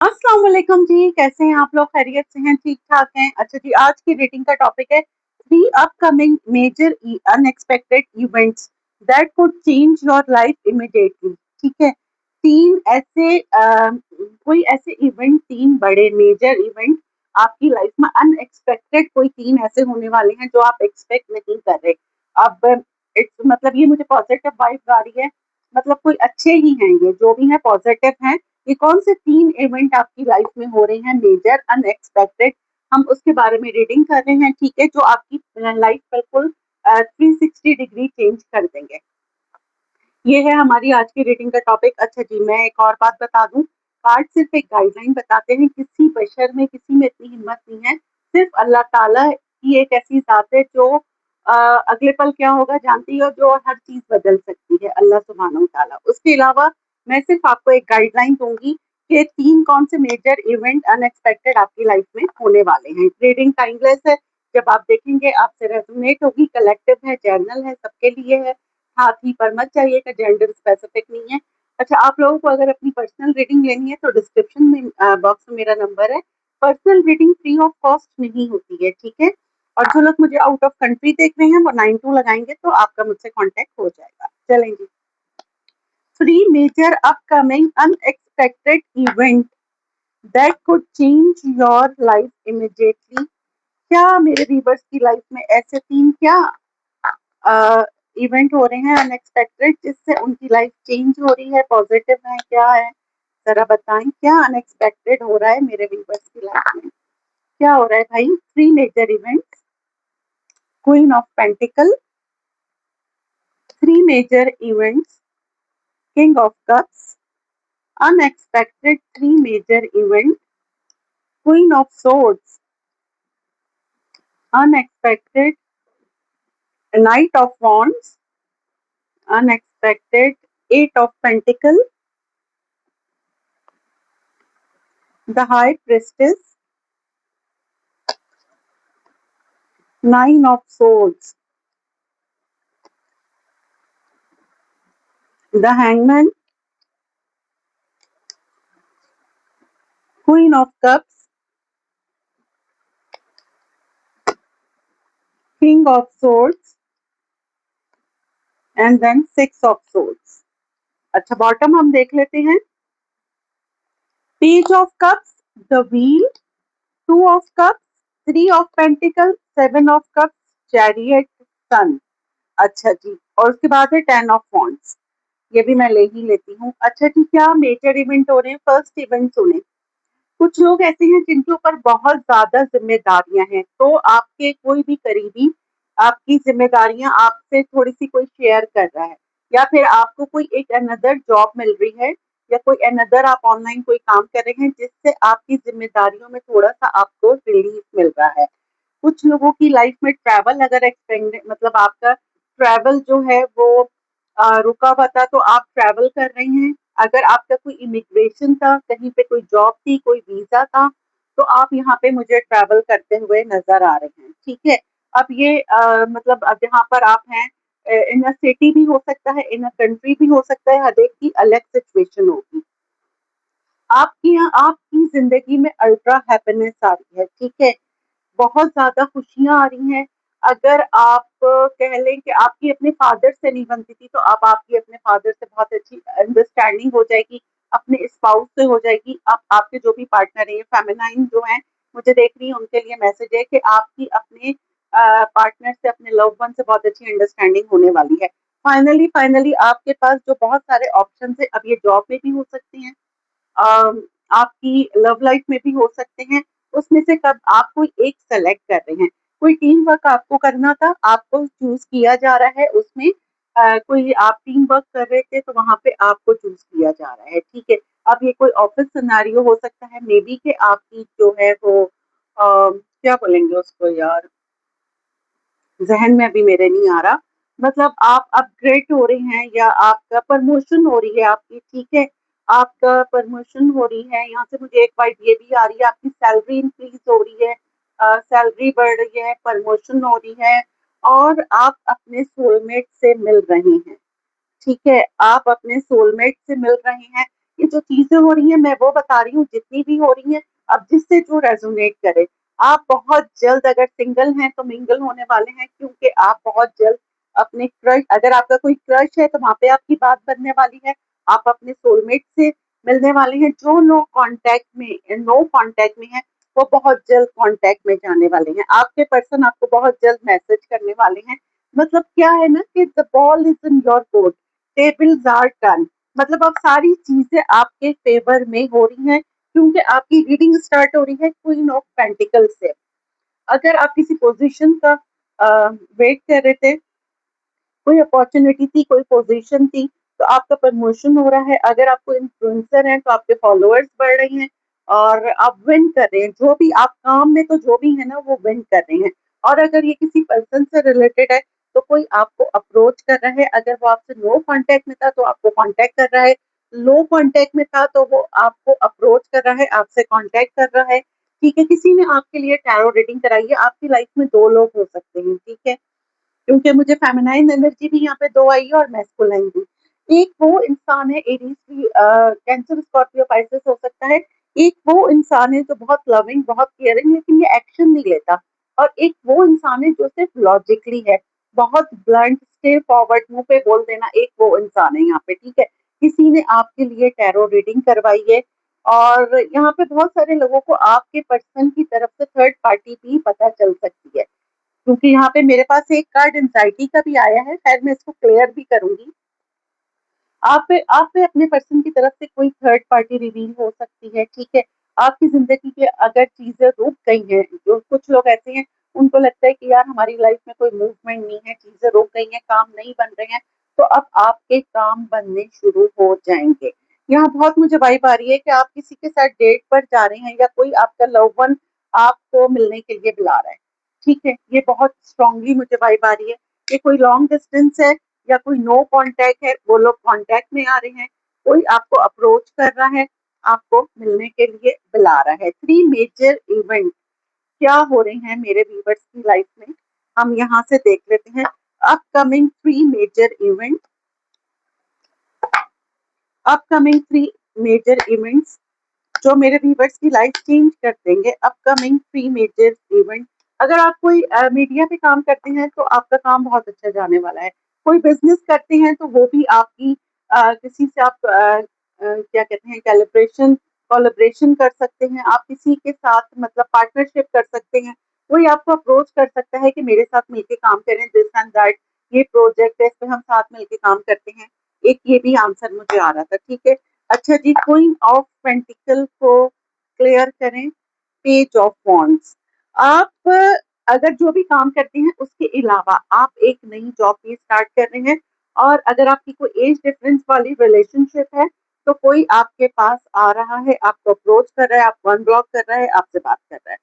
अस्सलाम वालेकुम जी, कैसे हैं आप लोग? खैरियत से हैं? ठीक-ठाक हैं? अच्छा जी, आज की रीडिंग का टॉपिक है 3 upcoming major unexpected events that could change your life immediately. ठीक है? 3 ऐसे कोई ऐसे इवेंट 3 बड़े मेजर इवेंट आपकी लाइफ में अनएक्सपेक्टेड कोई 3 ऐसे होने वाले हैं जो आप एक्सपेक्ट नहीं कर रहे। अब इट्स मतलब ये मुझे पॉजिटिव वाइब्स आ रही है, मतलब कोई अच्छे ही हैं ये, जो भी हैं पॉजिटिव हैं। ये कौन से 3 इवेंट आपकी लाइफ में हो रहे हैं मेजर अनएक्सपेक्टेड, हम उसके बारे में रीडिंग कर रहे हैं, ठीक है? जो आपकी लाइफ बिल्कुल 360 डिग्री चेंज कर देंगे। ये है हमारी आज की रीडिंग का टॉपिक। अच्छा जी, मैं एक और बात बता दूं, कार्ड सिर्फ एक गाइडलाइन बताते हैं, किसी बशर में किसी में इतनी हिम्मत नहीं है। सिर्फ अल्लाह ताला की एक ऐसी ज़ात है जो अगले पल क्या होगा जानती है, और जो हर चीज़ बदल सकती है, अल्लाह सुब्हानहू ताला। उसके अलावा मैं सिर्फ आपको एक गाइडलाइन दूंगी कि 3 कौन से मेजर इवेंट अनएक्सपेक्टेड आपकी लाइफ में होने वाले हैं। रीडिंग टाइमलेस है, जब आप देखेंगे आपसे रेजोनेट होगी, कलेक्टिव है, जर्नल है, सबके लिए है। हाथी पर मत जाइएगा, जेंडर स्पेसिफिक नहीं है। अच्छा, आप लोगों को अगर अपनी पर्सनल रीडिंग लेनी है तो डिस्क्रिप्शन में बॉक्स में मेरा नंबर है। Personal reading free of cost नहीं होती है, ठीक है? और जो लोग मुझे आउट ऑफ कंट्री देख रहे हैं वो 92 लगाएंगे तो आपका मुझसे कांटेक्ट हो जाएगा। चलेंगे, 3 major upcoming unexpected event that could change your life immediately. क्या मेरे व्यूअर्स की लाइफ में ऐसे 3 क्या इवेंट हो रहे हैं अनएक्सपेक्टेड, जिससे उनकी लाइफ चेंज हो रही है, पॉजिटिव है, क्या है? जरा बताएं, क्या अनएक्सपेक्टेड हो रहा है मेरे व्यूअर्स की लाइफ में? क्या हो रहा है भाई? 3 major events, queen of pentacle, 3 major events, king of cups, unexpected 3 major event, queen of swords, unexpected knight of wands, unexpected 8 of Pentacle, the High Priestess, 9 of Swords, the Hangman, Queen of Cups, King of Swords, and then 6 of Swords. अच्छा, bottom हम देख लेते हैं। Page of cups, the wheel, 2 of cups, 3 of pentacle, 7 of cups, chariot, sun. अच्छा जी, और उसके बाद है 10 ऑफ वॉन्ड्स। ये भी मैं ले ही लेती हूँ। अच्छा जी, क्या मेजर इवेंट हो रहे हैं? फर्स्ट इवेंट सुने। कुछ लोग ऐसे हैं जिनके ऊपर बहुत ज्यादा जिम्मेदारियां हैं, तो आपके कोई भी करीबी आपकी जिम्मेदारियां आपसे थोड़ी सी कोई शेयर कर रहा है, या फिर आपको कोई एक अनदर जॉब मिल रही है, या कोई अनदर आप ऑनलाइन कोई काम कर रहे हैं जिससे आपकी जिम्मेदारियों में थोड़ा सा आपको रिलीफ मिल रहा है। कुछ लोगों की लाइफ में ट्रैवल अगर एक्सपेंड मतलब आपका ट्रैवल जो है वो रुका हुआ था, तो आप ट्रैवल कर रहे हैं। अगर आपका कोई इमिग्रेशन था, कहीं पे कोई जॉब थी, कोई वीजा था, तो आप यहाँ पे मुझे ट्रैवल करते हुए नजर आ रहे हैं, ठीक है? अब ये मतलब अब यहाँ पर आप हैं, इन अ सिटी भी हो सकता है, इन अ कंट्री भी हो सकता है, हर एक की अलग सिचुएशन होगी। आपकी यहाँ आपकी जिंदगी में अल्ट्रा हैप्पीनेस आ रही है, ठीक है? बहुत ज़्यादा खुशियाँ आ रही हैं। अगर आप कह लें कि आपकी अपने फादर से नहीं बनती थी, तो अब आपकी अपने फादर से बहुत अच्छी अंडरस्टैंडिंग हो जाएगी, अपने स्पाउस से हो जाएगी। आप आपके जो भी पार्टनर हैं, ये फेमिनाइन जो हैं, मुझे देख रही हैं, उनके लिए मैसेज है कि आपकी अपने पार्टनर से, अपने लव्ड वन से बहुत अच्छी अंडरस्टैंडिंग होने वाली है। फाइनली फाइनली आपके पास जो बहुत सारे ऑप्शंस हैं, अब ये जॉब में भी हो सकते हैं, आपकी लव लाइफ में भी हो सकते हैं। उसमें से कब आप कोई एक सेलेक्ट कर रहे हैं। कोई टीम वर्क आपको करना था, आपको चूज किया जा रहा है उसमें। कोई आप टीम वर्क कर रहे थे तो वहां पे आपको चूज किया जा रहा है, ठीक है? अब ये कोई ऑफिस सिनेरियो हो सकता है, मे बी कि आपकी जो है वो क्या बोलेंगे उसको यार, ज़हन में अभी मेरे नहीं आ रहा। मतलब आप अपग्रेड हो रहे हैं, या आपका प्रमोशन हो रही है आपकी, ठीक है? आपका प्रमोशन हो रही है, यहाँ से मुझे एक वाइब ये भी आ रही है, आपकी सैलरी इंक्रीज़ हो रही है, सैलरी बढ़ रही है, प्रमोशन हो रही है, और आप अपने सोलमेट से मिल रहे हैं, ठीक है? आप अपने सोलमेट से मिल रहे हैं, ये जो चीजें हो रही हैं मैं वो बता रही हूँ जितनी भी हो रही हैं, अब जिससे जो रेजोनेट करे। आप बहुत जल्द अगर सिंगल हैं तो मिंगल होने वाले हैं, क्योंकि आप बहुत जल्द अपने क्रश, अगर आपका कोई क्रश है तो वहां पे आपकी बात बनने वाली है। आप अपने सोलमेट से मिलने वाले हैं। जो नो कांटेक्ट में है वो बहुत जल्द कांटेक्ट में जाने वाले हैं। आपके पर्सन आपको बहुत जल्द मैसेज करने वाले हैं। मतलब क्या है ना कि the ball is in your court, tables are turn. मतलब अब सारी चीजें आपके फेवर में हो रही हैं, क्योंकि आपकी रीडिंग स्टार्ट हो रही है क्वीन ऑफ पेंटिकल से। अगर आप किसी पोजीशन का वेट कर रहे थे, कोई अपॉर्चुनिटी थी, कोई पोजीशन थी, तो आपका प्रमोशन हो रहा है। अगर आपको इन्फ्लुएंसर हैं तो आपके फॉलोअर्स बढ़ रहे हैं और आप विन कर रहे हैं। जो भी आप काम में तो जो भी है ना वो विन कर रहे हैं। और अगर ये किसी पर्सन से रिलेटेड है तो कोई आपको अप्रोच कर रहा है। अगर वो आपसे नो कांटेक्ट में था तो आपको कांटेक्ट कर रहा है, लो कांटेक्ट में था तो वो आपको अप्रोच कर रहा है, आपसे कांटेक्ट कर रहा है। ठीक है, किसी ने आपके लिए टैरो रीडिंग कराई है। आपकी लाइफ में दो लोग हो सकते हैं, ठीक है, क्योंकि मुझे फेमिनाइन एनर्जी भी यहाँ पे दो आई है और मैस्कुलाइन भी। एक वो इंसान है एरीज भी, कैंसर स्कॉर्पियो पाइसेस हो सकता है। एक वो इंसान है जो बहुत लविंग, बहुत केयरिंग, लेकिन ये एक्शन नहीं लेता। और एक वो इंसान है जो सिर्फ लॉजिकली है, बहुत ब्लंट, स्ट्रेट फॉरवर्ड, मुंह पे बोल देना। एक वो इंसान है यहाँ पे, ठीक है। किसी ने आपके लिए टैरो रीडिंग करवाई है। और यहाँ पे बहुत सारे लोगों को आपके पर्सन की तरफ से थर्ड पार्टी भी पता चल सकती है, क्योंकि यहाँ पे मेरे पास एक कार्ड एंजाइटी का भी आया है। खैर मैं इसको क्लियर भी करूंगी। आप पे अपने पर्सन की तरफ से कोई थर्ड पार्टी रिवील हो सकती है, ठीक है। आपकी जिंदगी के अगर चीजें रुक गई हैं, जो कुछ लोग ऐसे हैं उनको लगता है कि यार हमारी लाइफ में कोई मूवमेंट नहीं है, चीजें रुक गई हैं, काम नहीं बन रहे हैं, तो अब आपके काम बनने शुरू हो जाएंगे। यहाँ बहुत मुझे वाइब आ रही है कि आप किसी के साथ डेट पर जा रहे हैं या कोई आपका लव वन आपको मिलने के लिए बुला रहा है, ठीक है। ये बहुत स्ट्रांगली मुझे वाइब आ रही है। ये कोई लॉन्ग डिस्टेंस है या कोई नो कांटेक्ट है, वो लोग कांटेक्ट में आ रहे हैं। कोई आपको अप्रोच कर रहा है, आपको मिलने के लिए बुला रहा है। थ्री मेजर इवेंट क्या हो रहे हैं मेरे व्यूवर्स की लाइफ में, हम यहाँ से देख लेते हैं। Upcoming three major event, upcoming three major events जो मेरे व्यूवर्स की लाइफ चेंज कर देंगे। अपकमिंग थ्री मेजर इवेंट, अगर आप कोई मीडिया पे काम करते हैं तो आपका काम बहुत अच्छा जाने वाला है। कोई बिजनेस करते हैं तो वो भी आपकी किसी से आप क्या कहते हैं कैलिब्रेशन कोलैबोरेशन कर सकते हैं। आप किसी के साथ मतलब पार्टनरशिप कर सकते हैं। कोई आपको अप्रोच कर सकता है कि मेरे साथ मिलके काम करें, दिस एंड दैट, ये प्रोजेक्ट है, इस पे हम साथ मिलके काम करते हैं। एक ये भी आंसर मुझे आ रहा था, ठीक है। अच्छा जी, क्वीन ऑफ पेंटिकल को क्लियर करें। पेज ऑफ वॉन्ड्स, आप अगर जो भी काम करते हैं उसके अलावा आप एक नई जॉब भी स्टार्ट कर रहे हैं। और अगर आपकी कोई एज डिफरेंस वाली रिलेशनशिप है तो कोई आपके पास आ रहा है, आपको अप्रोच कर रहा है, आपको अनब्लॉक कर रहा है, आपसे बात कर रहा है।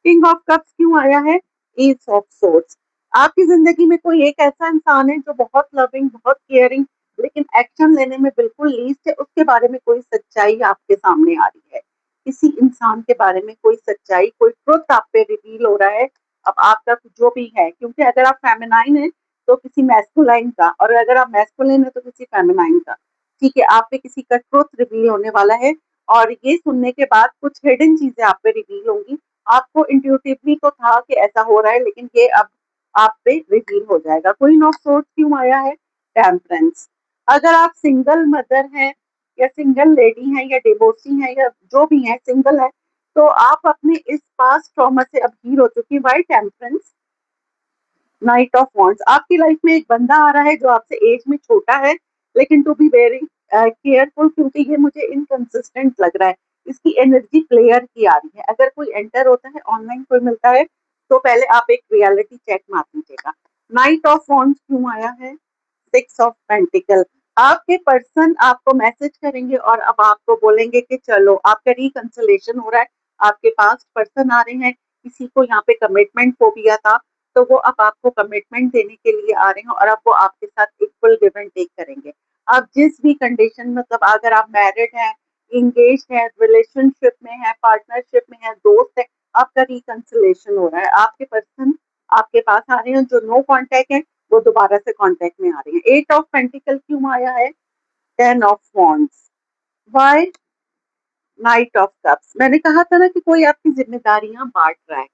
किंग ऑफ कप्स क्यों आया है? एस ऑफ सोर्ड्स, आपकी जिंदगी में कोई एक ऐसा इंसान है जो बहुत लविंग, बहुत केयरिंग, लेकिन एक्शन लेने में बिल्कुल लीस्ट है। उसके बारे में कोई सच्चाई आपके सामने आ रही है। किसी इंसान के बारे में कोई सच्चाई, कोई ट्रुथ आप पे रिवील हो रहा है। अब आपका जो भी है, क्योंकि अगर आप फेमिनाइन है तो किसी मैस्कुलाइन का, और अगर आप मैस्कुलाइन है तो किसी फेमिनाइन का, ठीक है। आप पे किसी का ट्रुथ रिवील होने वाला है। और ये सुनने के बाद कुछ हिडन चीजें आप पे रिवील होंगी। आपको इंट्यूटिवली तो था कि ऐसा हो रहा है, लेकिन ये अब आप पे रिवील हो जाएगा। क्वीन ऑफ सोर्ड्स क्यों आया है? टेम्परेंस, अगर आप सिंगल मदर हैं या सिंगल लेडी हैं या डिवोर्सी हैं या जो भी हैं सिंगल है, तो आप अपने इस पास ट्रॉमा से अब हील हो चुकी है। Why temperance? Knight of wands, आपकी लाइफ में एक बंदा आ रहा है जो आपसे एज में छोटा है, लेकिन टू बी वेरी केयरफुल, क्योंकि ये मुझे इनकंसिस्टेंट लग रहा है। इसकी एनर्जी प्लेयर की आ रही है। अगर कोई एंटर होता है, ऑनलाइन कोई मिलता है, तो पहले आप एक रियलिटी चेक मार लीजिएगा। नाइट ऑफ वॉन्ड्स क्यों आया है? सिक्स ऑफ पेंटिकल, आपके पर्सन आपको मैसेज करेंगे और अब आपको बोलेंगे कि चलो, आपका रिकंसिलेशन हो रहा है। आपके पास पर्सन आ रहे हैं, किसी को यहाँ पे कमिटमेंट फोबिया था, तो वो अब आपको कमिटमेंट देने के लिए आ रहे हैं और अब वो आपके साथ इक्वल गिव एंड टेक करेंगे। आप जिस भी कंडीशन, मतलब अगर आप मैरिड हैं, इंगेज है, रिलेशनशिप में है, पार्टनरशिप में है, दोस्त है, आपका रिकंसिलेशन हो रहा है। आपके पर्सन आपके पास आ रहे हैं जो नो कांटेक्ट है, वो दोबारा से कांटेक्ट में आ रहे हैं। एट ऑफ पेंटिकल क्यों आया है? Ten of wands, why knight of cups. मैंने कहा था ना कि कोई आपकी जिम्मेदारियां बांट रहा है,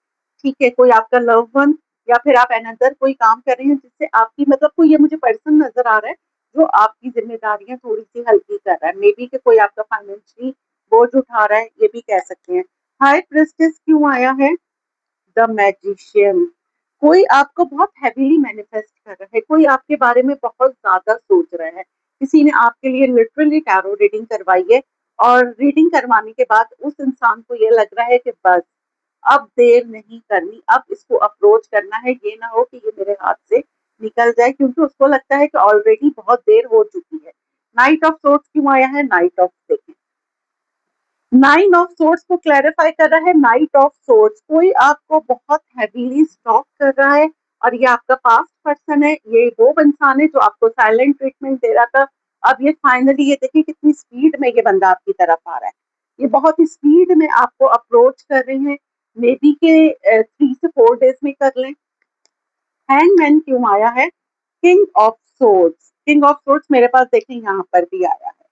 ठीक है, कोई आपका लव वन या फिर आप अनदर कोई काम कर रहे हैं जिससे आपकी मतलब कोई ये मुझे पर्सन नजर आ रहा है जो आपकी जिम्मेदारियां थोड़ी सी हल्की कर रहा है, मे बी कि कोई आपका फाइनेंशियली बोझ उठा रहा है, ये भी कह सकते हैं। हाई प्रेस्टिस क्यों आया है? The magician. कोई आपको बहुत हैवीली मैनिफेस्ट कर रहा है, कोई आपके बारे में बहुत ज्यादा सोच रहा है, किसी ने आपके लिए लिटरली टैरो रीडिंग करवाई है और रीडिंग करवाने के बाद उस इंसान को ये लग रहा है कि बस अब देर नहीं करनी, अब इसको अप्रोच करना है, ये ना हो कि ये मेरे हाथ से निकल जाए, क्योंकि उसको लगता है कि ऑलरेडी बहुत देर हो चुकी है। नाइट ऑफ सोर्ट्स क्यों आया है? नाइट ऑफ देखें, नाइन ऑफ सोर्ट्स को क्लैरिफाई कर रहा है। नाइट ऑफ सोर्ट्स, कोई आपको बहुत हैवीली स्टॉक कर रहा है और ये आपका पास्ट पर्सन है, ये वो इंसान है जो आपको साइलेंट ट्रीटमेंट दे रहा था। अब ये फाइनली, ये देखिए कितनी स्पीड में ये बंदा आपकी तरफ आ रहा है, ये बहुत ही स्पीड में आपको अप्रोच कर रहे हैं, मे बी के 3 से 4 डेज में कर लें। हैंगमैन क्यों आया है? King of swords, king of swords मेरे पास देखें यहाँ पर भी आया है,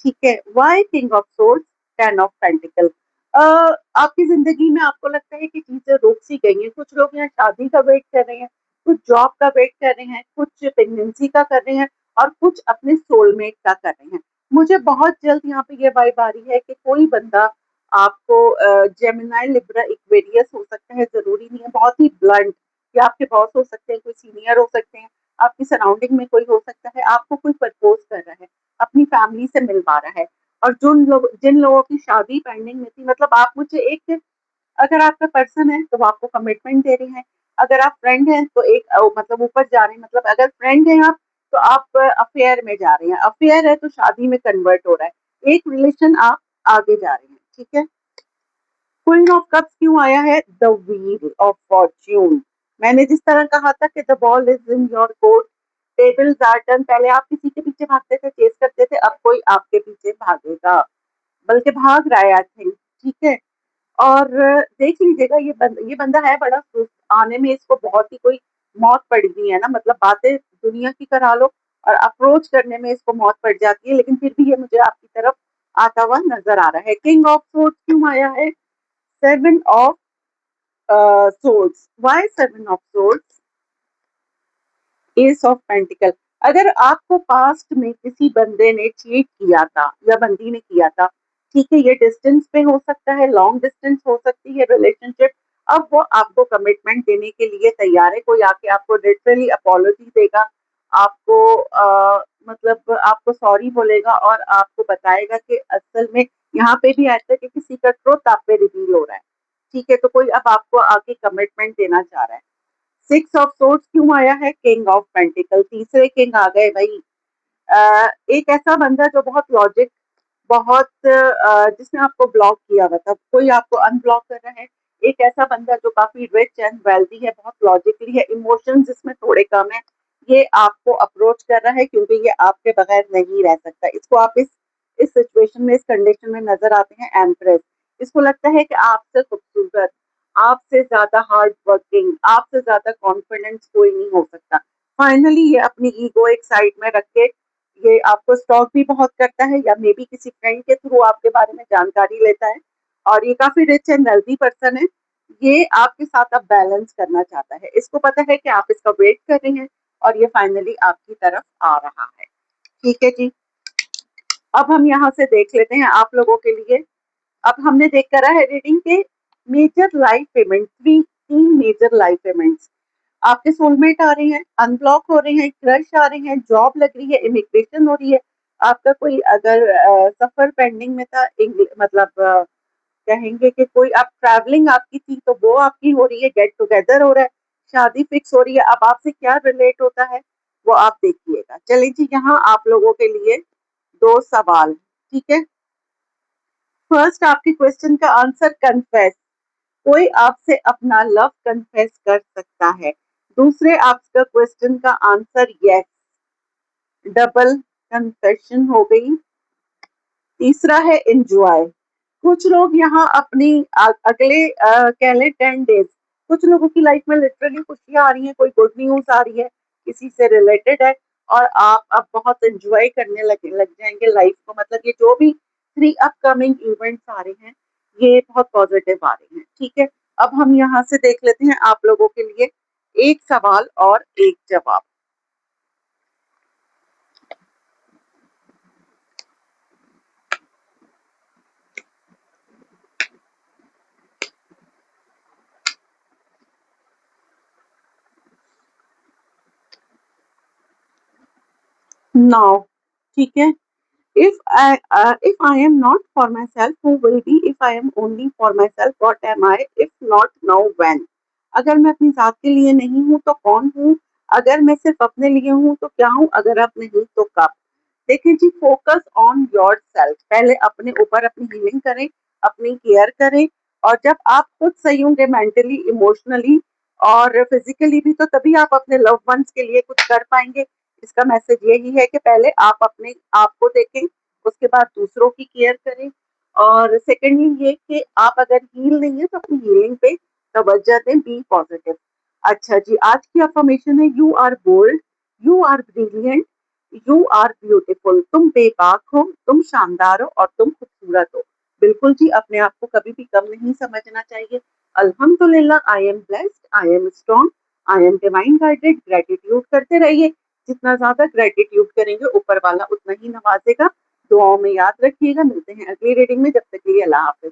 ठीक है। Why king of swords? Ten of pentacle. आपकी जिंदगी में आपको लगता है कि चीजें रुक सी गई हैं, कुछ लोग यहाँ शादी का वेट कर रहे हैं, कुछ जॉब का वेट कर रहे हैं, कुछ प्रेगनेंसी का कर रहे हैं और कुछ अपने सोलमेट का कर रहे हैं। मुझे बहुत जल्द यहाँ पे ये वाइब आ रही है कि कोई बंदा आपको, जेमिनाई लिब्रा इक्वेरियस हो सकता है, जरूरी नहीं है, बहुत ही ब्लंट, या आपके बॉस हो सकते हैं, कोई सीनियर हो सकते हैं, आपकी सराउंडिंग में कोई हो सकता है, आपको कोई प्रपोज कर रहा है, अपनी फैमिली से मिलवा रहा है। और जिन लोगों की शादी पेंडिंग में थी, मतलब आप मुझे एक, अगर आपका पर्सन है तो वो आपको कमिटमेंट दे रहे हैं, अगर आप फ्रेंड हैं तो एक मतलब ऊपर जा रहे हैं, मतलब अगर फ्रेंड हैं आप तो आप अफेयर में जा रहे हैं, अफेयर है तो शादी में कन्वर्ट हो रहा है, एक रिलेशन आप आगे जा रहे हैं, ठीक है। क्वीन ऑफ कप्स क्यों आया है? The wheel of fortune. मैंने जिस तरह कहा था कि the ball is in your court, tables are turn, पहले आप किसी के पीछे भागते थे, चेस करते थे, अब कोई आपके पीछे भागेगा, बल्कि भाग रहा है, आई थिंक, ठीक है। और देख लीजिएगा, ये बंदा है बड़ा सुस्त, आने में इसको बहुत ही कोई मौत पड़ गई है ना, मतलब बातें दुनिया की करा लो और अप्रोच करने में इसको मौत पड़ जाती है, लेकिन फिर भी ये मुझे आपकी तरफ आता हुआ नजर आ रहा है। किंग ऑफ सोर्ड्स क्यों आया है? Seven of swords. Why seven of swords? S of pentacle. अगर आपको पास्ट में किसी बंदे ने चीट किया था या बंदी ने किया था, ठीक है, ये डिस्टेंस पे हो सकता है, लॉन्ग डिस्टेंस हो सकती है रिलेशनशिप, अब वो आपको कमिटमेंट देने के लिए तैयार है, कोई आके आपको लिटरली अपॉलॉजी देगा, आपको मतलब आपको सॉरी बोलेगा और आपको बताएगा कि असल में यहाँ पे भी ऐसा है कि किसी का ट्रुथ आप पे रिवील हो रहा है, ठीक है, तो कोई अब आपको आके कमिटमेंट देना चाह रहा है। सिक्स ऑफ सोर्ड्स क्यों आया है? किंग ऑफ पेंटिकल, तीसरे किंग आ गए भाई। एक ऐसा बंदा जो बहुत लॉजिक, बहुत जिसने आपको ब्लॉक किया हुआ था, कोई आपको अनब्लॉक कर रहा है, एक ऐसा बंदा जो काफी रिच एंड वेल्दी है, बहुत लॉजिकली है, इमोशंस जिसमें थोड़े कम है, ये आपको अप्रोच कर रहा है क्योंकि ये आपके बगैर नहीं रह सकता। इसको आप इस सिचुएशन में, इस कंडीशन में नजर आते हैं एम्प्रेस। इसको लगता है कि आपसे खूबसूरत, आपसे ज्यादा हार्ड वर्किंग, आपसे ज्यादा कॉन्फिडेंस कोई नहीं हो सकता। फाइनली ये अपनी ईगो एक साइड में रख के ये आपको स्टॉक भी बहुत करता है, या मे बी किसी फ्रेंड के थ्रू आपके बारे में जानकारी लेता है, और ये काफी रिच एंड वेल्दी पर्सन है, ये आपके साथ अब बैलेंस करना चाहता है, इसको पता है कि आप इसका वेट कर रहे हैं और ये फाइनली आपकी तरफ आ रहा है, ठीक है जी। अब हम यहाँ से देख लेते हैं आप लोगों के लिए। अब हमने देख करा है रीडिंग के मेजर लाइफ पेमेंट, तीन मेजर लाइफ पेमेंट्स। आपके सोलमेट आ रहे हैं, अनब्लॉक हो रहे हैं, क्रश आ रहे हैं, जॉब लग रही है, इमिग्रेशन हो रही है, आपका कोई अगर सफर पेंडिंग में था, मतलब कहेंगे कि कोई आप ट्रैवलिंग आपकी थी तो वो आपकी हो रही है, गेट टुगेदर हो रहा है, शादी फिक्स हो रही है। अब आपसे क्या रिलेट होता है वो आप देखिएगा। चलिए जी, यहाँ आप लोगों के लिए 2 सवाल, ठीक है। फर्स्ट, आपके क्वेश्चन का आंसर, कन्फेस, कोई आपसे अपना लव कन्फेस कर सकता है। दूसरे आपका क्वेश्चन का आंसर, यस, डबल कन्फेशन हो गई। तीसरा है एंजॉय। कुछ लोग यहाँ अपनी अगले कह लें 10 डेज, कुछ लोगों की लाइफ में लिटरली खुशियां आ रही हैं, कोई गुड न्यूज आ रही है, किसी से रिलेटेड है, और आप अब बहुत एंजॉय करने लग जाएंगे लाइफ को, मतलब ये जो भी 3 अपकमिंग इवेंट्स आ रहे हैं, ये बहुत पॉजिटिव आ रहे हैं, ठीक है। अब हम यहाँ से देख लेते हैं आप लोगों के लिए एक सवाल और एक जवाब। नाउ, ठीक है। If I am not for myself, who will be? If I am only for myself, what am I? If not now, when? अगर मैं अपनी जात के लिए नहीं हूँ तो कौन हूँ? अगर मैं सिर्फ अपने लिए हूँ तो क्या हूँ? अगर अब नहीं तो कब? देखिए जी, फोकस ऑन योर सेल्फ। पहले अपने ऊपर अपनी हीलिंग करें, अपनी केयर करें, और जब आप खुद सही होंगे मेंटली, इमोशनली और फिजिकली भी, तो तभी आप अपने लव वंस के लिए कुछ कर पाएंगे। इसका मैसेज यही है कि पहले आप अपने आप को देखें, उसके बाद दूसरों की केयर करें, और सेकेंडली ये कि आप अगर हील नहीं है तो अपनी हीलिंग पे तवज्जो दें, बी पॉजिटिव। अच्छा जी, आज की अफर्मेशन है you are bold, you are brilliant, you are beautiful. तुम बेबाक हो, तुम शानदार हो और तुम खूबसूरत हो। बिल्कुल जी, अपने आप को कभी भी कम नहीं समझना चाहिए। अल्हम्दुलिल्लाह, I am blessed, I am strong, I am divine guided. Gratitude करते रहिए, जितना ज्यादा ग्रेटिट्यूड करेंगे ऊपर वाला उतना ही नवाजेगा। दुआओं में याद रखिएगा। मिलते हैं अगली रीडिंग में, जब तक के लिए अल्लाह हाफिज।